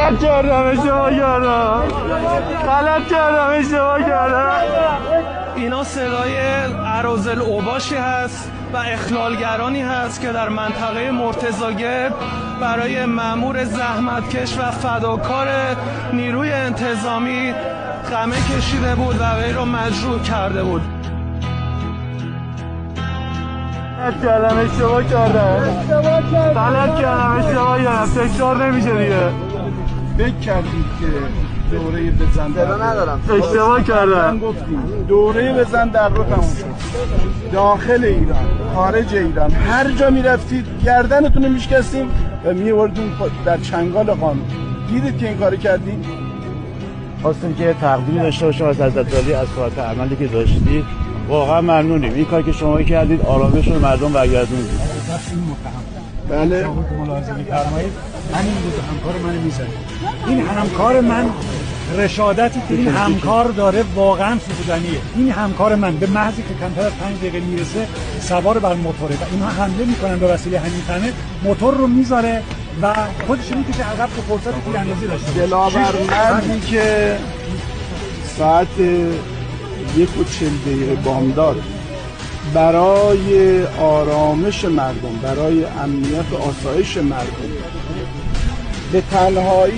غلط کردم، اشتباه کردم، غلط کردم، اشتباه کردم. اینا صدای اراذل اوباشی هست و اخلالگرانی هست که در منطقه مرتضاگرد برای مأمور زحمتکش و فداکار نیروی انتظامی قمه کشیده بود و وی را مجروح کرده بود. غلط کردم، اشتباه کردم، غلط کردم، اشتباه کردم. تکرار نمیشه دیگه. فکر کردید که دوره بزن در رو ندارم، اشتباه کردم. گفتیم دوره بزن در رو تموم شد. داخل ایران، خارج ایران، هر جا میرفتید گردنتون رو میشکستیم و میوردیم در چنگال قانون. دیدید که این کار کردیم؟ خواستیم که تقدیمی داشته باشیم از حضرت عالی از ساعت عملی که داشتید. واقعا ممنونیم. این کار که شما کردید آرامش رو مردم برگردوندید. بله. ملازمی فرمایید همین بود همکار من میزنه. این همکار من رشادتی که این همکار داره واقعا ستودنیه. این همکار من به محضی که کمتر از 5 دقیقه میرسه سوار بر موتوره و اینها حمله میکنن به وسیله همین تنه، موتور رو میذاره و خودش میکشه عقب که فرصت تیراندازی داشته باشه. دلاور مردی که ساعت 1:40 بامداد برای آرامش مردم، برای امنیت و آسایش مردم به تنهایی